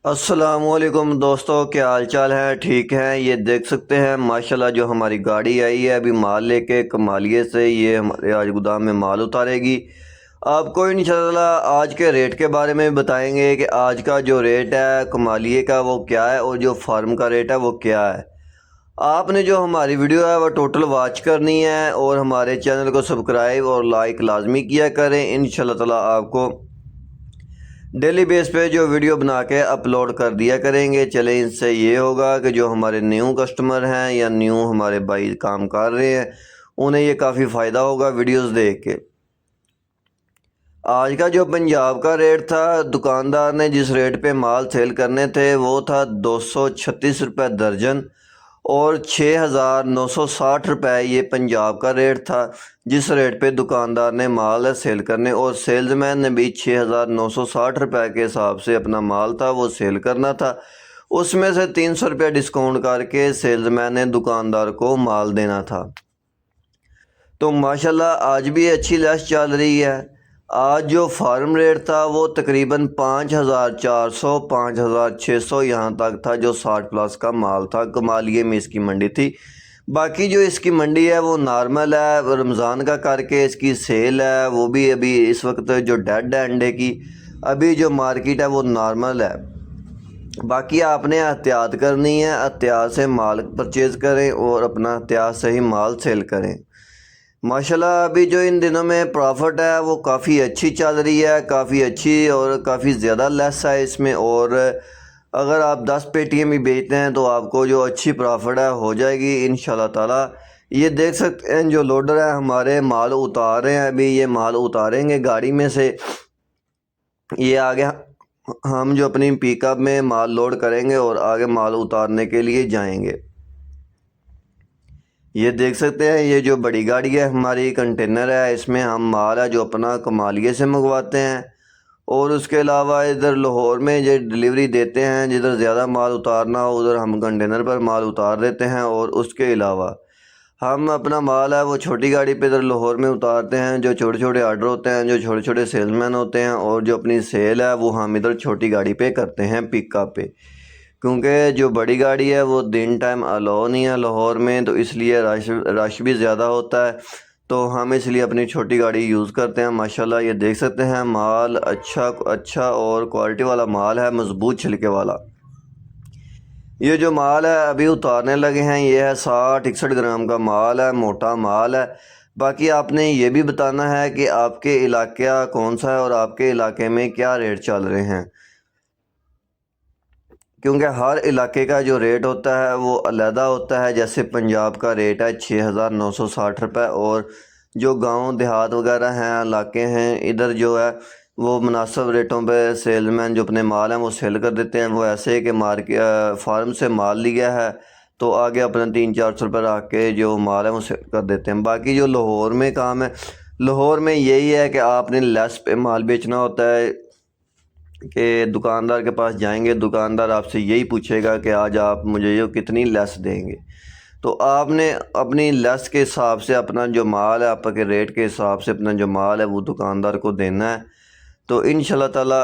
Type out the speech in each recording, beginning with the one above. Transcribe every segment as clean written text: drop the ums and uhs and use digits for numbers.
السلام علیکم دوستو، کیا حال چال ہے؟ ٹھیک ہے؟ یہ دیکھ سکتے ہیں ماشاءاللہ جو ہماری گاڑی آئی ہے ابھی مال لے کے کمالیے سے، یہ ہمارے آج گودام میں مال اتارے گی۔ آپ کو انشاءاللہ آج کے ریٹ کے بارے میں بتائیں گے کہ آج کا جو ریٹ ہے کمالیے کا وہ کیا ہے اور جو فارم کا ریٹ ہے وہ کیا ہے۔ آپ نے جو ہماری ویڈیو ہے وہ ٹوٹل واچ کرنی ہے اور ہمارے چینل کو سبسکرائب اور لائک لازمی کیا کریں۔ انشاءاللہ تعالی آپ کو ڈیلی بیس پہ جو ویڈیو بنا کے اپلوڈ کر دیا کریں گے۔ چلیں، اس سے یہ ہوگا کہ جو ہمارے نیو کسٹمر ہیں یا نیو ہمارے بھائی کام کر رہے ہیں انہیں یہ کافی فائدہ ہوگا ویڈیوز دیکھ کے۔ آج کا جو پنجاب کا ریٹ تھا، دکاندار نے جس ریٹ پہ مال سیل کرنے تھے وہ تھا 236 روپے درجن اور 6,960 روپے یہ پنجاب کا ریٹ تھا جس ریٹ پہ دکاندار نے مال سیل کرنے، اور سیلز مین نے بھی 6,960 روپے کے حساب سے اپنا مال تھا وہ سیل کرنا تھا۔ اس میں سے 300 روپے ڈسکاؤنٹ کر کے سیلز مین نے دکاندار کو مال دینا تھا۔ تو ماشاءاللہ آج بھی اچھی لیس چل رہی ہے۔ آج جو فارم ریٹ تھا وہ تقریباً 5,400 5,600 یہاں تک تھا، جو 60 پلس کا مال تھا۔ کمالیے میں اس کی منڈی تھی۔ باقی جو اس کی منڈی ہے وہ نارمل ہے، رمضان کا کر کے اس کی سیل ہے، وہ بھی ابھی اس وقت جو ڈیڈ ہے انڈے کی، ابھی جو مارکیٹ ہے وہ نارمل ہے۔ باقی آپ نے احتیاط کرنی ہے، احتیاط سے مال پرچیز کریں اور اپنا احتیاط سے ہی مال سیل کریں۔ ماشاءاللہ ابھی جو ان دنوں میں پرافٹ ہے وہ کافی اچھی چل رہی ہے، کافی اچھی اور کافی زیادہ لیس ہے اس میں، اور اگر آپ 10 پیٹیاں بھی بیچتے ہیں تو آپ کو جو اچھی پرافٹ ہے ہو جائے گی انشاءاللہ تعالی۔ یہ دیکھ سکتے ہیں جو لوڈر ہے ہمارے مال اتار رہے ہیں، ابھی یہ مال اتاریں گے گاڑی میں سے۔ یہ آگے ہم جو اپنی پک اپ میں مال لوڈ کریں گے اور آگے مال اتارنے کے لیے جائیں گے۔ یہ دیکھ سکتے ہیں یہ جو بڑی گاڑی ہے ہماری کنٹینر ہے، اس میں ہم مال ہے جو اپنا کمالیے سے منگواتے ہیں، اور اس کے علاوہ ادھر لاہور میں جو ڈلیوری دیتے ہیں، جدھر زیادہ مال اتارنا ہو ادھر ہم کنٹینر پر مال اتار دیتے ہیں، اور اس کے علاوہ ہم اپنا مال ہے وہ چھوٹی گاڑی پہ ادھر لاہور میں اتارتے ہیں۔ جو چھوٹے چھوٹے آرڈر ہوتے ہیں، جو چھوٹے چھوٹے سیلز مین ہوتے ہیں، اور جو اپنی سیل ہے وہ ہم ادھر چھوٹی گاڑی پہ کرتے ہیں، پک اپ پہ، کیونکہ جو بڑی گاڑی ہے وہ دن ٹائم الاؤ نہیں ہے لاہور میں، تو اس لیے رش بھی زیادہ ہوتا ہے، تو ہم اس لیے اپنی چھوٹی گاڑی یوز کرتے ہیں۔ ماشاءاللہ یہ دیکھ سکتے ہیں مال اچھا اور کوالٹی والا مال ہے، مضبوط چھلکے والا۔ یہ جو مال ہے ابھی اتارنے لگے ہیں، یہ ہے 60-61 گرام کا مال ہے، موٹا مال ہے۔ باقی آپ نے یہ بھی بتانا ہے کہ آپ کے علاقہ کون سا ہے اور آپ کے علاقے میں کیا ریٹ چل رہے ہیں، کیونکہ ہر علاقے کا جو ریٹ ہوتا ہے وہ علیحدہ ہوتا ہے۔ جیسے پنجاب کا ریٹ ہے 6,960 روپے، اور جو گاؤں دیہات وغیرہ ہیں، علاقے ہیں، ادھر جو ہے وہ مناسب ریٹوں پہ سیل مین جو اپنے مال ہیں وہ سیل کر دیتے ہیں۔ وہ ایسے کہ فارم سے مال لیا ہے تو آگے اپنا 300-400 روپے رکھ کے جو مال ہے وہ سیل کر دیتے ہیں۔ باقی جو لاہور میں کام ہے، لاہور میں یہی ہے کہ آپ نے لیس پہ مال بیچنا ہوتا ہے، کہ دکاندار کے پاس جائیں گے، دکاندار آپ سے یہی پوچھے گا کہ آج آپ مجھے یہ کتنی لیس دیں گے، تو آپ نے اپنی لیس کے حساب سے اپنا جو مال ہے، آپ کے ریٹ کے حساب سے اپنا جو مال ہے وہ دکاندار کو دینا ہے۔ تو انشاءاللہ تعالی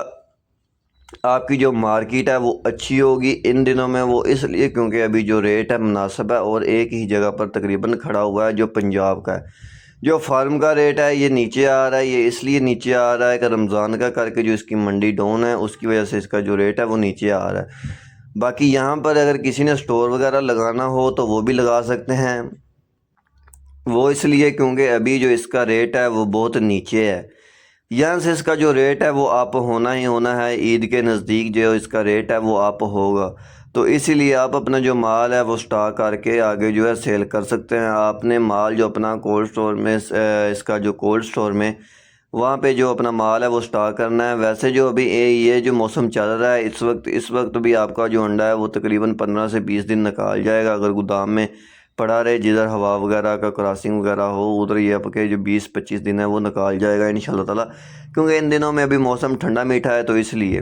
آپ کی جو مارکیٹ ہے وہ اچھی ہوگی ان دنوں میں، وہ اس لیے کیونکہ ابھی جو ریٹ ہے مناسب ہے اور ایک ہی جگہ پر تقریباً کھڑا ہوا ہے جو پنجاب کا ہے۔ جو فارم کا ریٹ ہے یہ نیچے آ رہا ہے، یہ اس لیے نیچے آ رہا ہے کہ رمضان کا کر کے جو اس کی منڈی ڈاؤن ہے اس کی وجہ سے اس کا جو ریٹ ہے وہ نیچے آ رہا ہے۔ باقی یہاں پر اگر کسی نے سٹور وغیرہ لگانا ہو تو وہ بھی لگا سکتے ہیں، وہ اس لیے کیونکہ ابھی جو اس کا ریٹ ہے وہ بہت نیچے ہے۔ یہاں سے اس کا جو ریٹ ہے وہ آپ ہونا ہی ہونا ہے، عید کے نزدیک جو اس کا ریٹ ہے وہ آپ ہوگا، تو اسی لیے آپ اپنا جو مال ہے وہ سٹاک کر کے آگے جو ہے سیل کر سکتے ہیں۔ آپ نے مال جو اپنا کولڈ سٹور میں اس کا جو کولڈ سٹور میں وہاں پہ جو اپنا مال ہے وہ سٹاک کرنا ہے۔ ویسے جو ابھی یہ جو موسم چل رہا ہے اس وقت بھی آپ کا جو انڈا ہے وہ تقریباً 15 سے 20 دن نکال جائے گا، اگر گودام میں پڑا رہے، جدھر ہوا وغیرہ کا کراسنگ وغیرہ ہو ادھر یہ آپ کے جو 20-25 دن ہے وہ نکال جائے گا انشاءاللہ تعالی، کیونکہ ان دنوں میں ابھی موسم ٹھنڈا میٹھا ہے تو اس لیے۔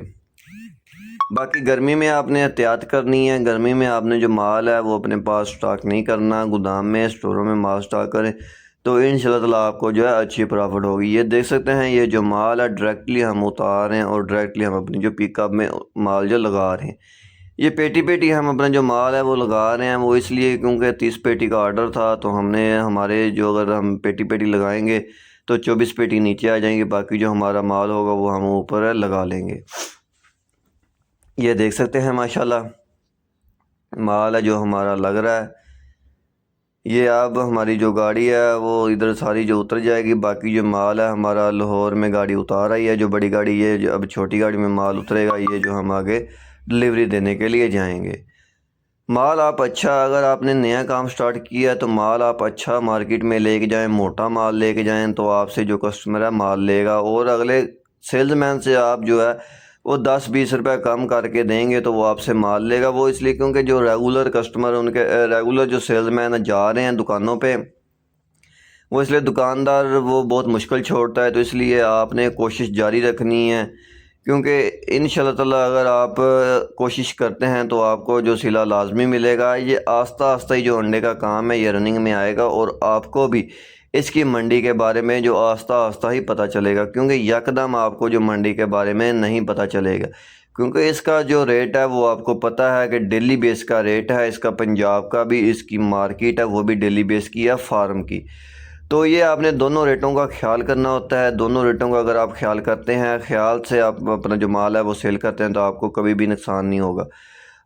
باقی گرمی میں آپ نے احتیاط کرنی ہے، گرمی میں آپ نے جو مال ہے وہ اپنے پاس سٹاک نہیں کرنا، گودام میں اسٹوروں میں مال سٹاک کریں، تو انشاءاللہ تعالیٰ آپ کو جو ہے اچھی پرافٹ ہوگی۔ یہ دیکھ سکتے ہیں یہ جو مال ہے ڈائریکٹلی ہم اتار رہے ہیں اور ڈائریکٹلی ہم اپنی جو پک اپ میں مال جو لگا رہے ہیں۔ یہ پیٹی پیٹی ہم اپنا جو مال ہے وہ لگا رہے ہیں، وہ اس لیے کیونکہ 30 پیٹی کا آرڈر تھا، تو ہم نے ہمارے جو اگر ہم پیٹی پیٹی لگائیں گے تو 24 پیٹی نیچے آ جائیں گے، باقی جو ہمارا مال ہوگا وہ ہم اوپر لگا لیں گے۔ یہ دیکھ سکتے ہیں ماشاءاللہ مال ہے جو ہمارا لگ رہا ہے۔ یہ اب ہماری جو گاڑی ہے وہ ادھر ساری جو اتر جائے گی، باقی جو مال ہے ہمارا لاہور میں گاڑی اتار رہی ہے، جو بڑی گاڑی یہ جو اب چھوٹی گاڑی میں مال اترے گا، یہ جو ہم آگے ڈلیوری دینے کے لیے جائیں گے۔ مال آپ اچھا، اگر آپ نے نیا کام سٹارٹ کیا تو مال آپ اچھا مارکیٹ میں لے کے جائیں، موٹا مال لے کے جائیں، تو آپ سے جو کسٹمر ہے مال لے گا، اور اگلے سیلز مین سے آپ جو ہے وہ 10-20 روپے کم کر کے دیں گے تو وہ آپ سے مال لے گا۔ وہ اس لیے کیونکہ جو ریگولر کسٹمر ان کے ریگولر جو سیلز مین جا رہے ہیں دکانوں پہ، وہ اس لیے دکاندار وہ بہت مشکل چھوڑتا ہے، تو اس لیے آپ نے کوشش جاری رکھنی ہے، کیونکہ انشاءاللہ تعالیٰ اگر آپ کوشش کرتے ہیں تو آپ کو جو صلہ لازمی ملے گا۔ یہ آہستہ آہستہ ہی جو انڈے کا کام ہے یہ رننگ میں آئے گا، اور آپ کو بھی اس کی منڈی کے بارے میں جو آہستہ آہستہ ہی پتہ چلے گا، کیونکہ یکدم آپ کو جو منڈی کے بارے میں نہیں پتہ چلے گا، کیونکہ اس کا جو ریٹ ہے وہ آپ کو پتہ ہے کہ ڈیلی بیس کا ریٹ ہے اس کا، پنجاب کا بھی اس کی مارکیٹ ہے وہ بھی ڈیلی بیس کی ہے فارم کی۔ تو یہ آپ نے دونوں ریٹوں کا خیال کرنا ہوتا ہے۔ دونوں ریٹوں کا اگر آپ خیال کرتے ہیں، خیال سے آپ اپنا جو مال ہے وہ سیل کرتے ہیں، تو آپ کو کبھی بھی نقصان نہیں ہوگا۔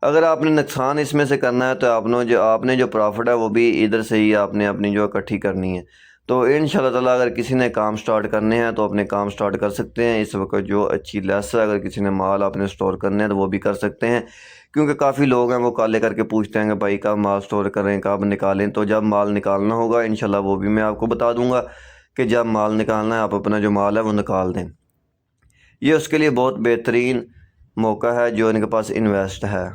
اگر آپ نے نقصان اس میں سے کرنا ہے تو آپ نے جو پرافٹ ہے وہ بھی ادھر سے ہی آپ نے اپنی جو اکٹھی کرنی ہے۔ تو انشاءاللہ تعالیٰ اگر کسی نے کام سٹارٹ کرنے ہیں تو اپنے کام سٹارٹ کر سکتے ہیں۔ اس وقت جو اچھی لیس ہے، اگر کسی نے مال آپ نے سٹور کرنے ہیں تو وہ بھی کر سکتے ہیں، کیونکہ کافی لوگ ہیں وہ کالے کر کے پوچھتے ہیں کہ بھائی کب مال سٹور کریں، کب نکالیں۔ تو جب مال نکالنا ہوگا انشاءاللہ وہ بھی میں آپ کو بتا دوں گا کہ جب مال نکالنا ہے آپ اپنا جو مال ہے وہ نکال دیں۔ یہ اس کے لیے بہت بہترین موقع ہے جو ان کے پاس انویسٹ ہے۔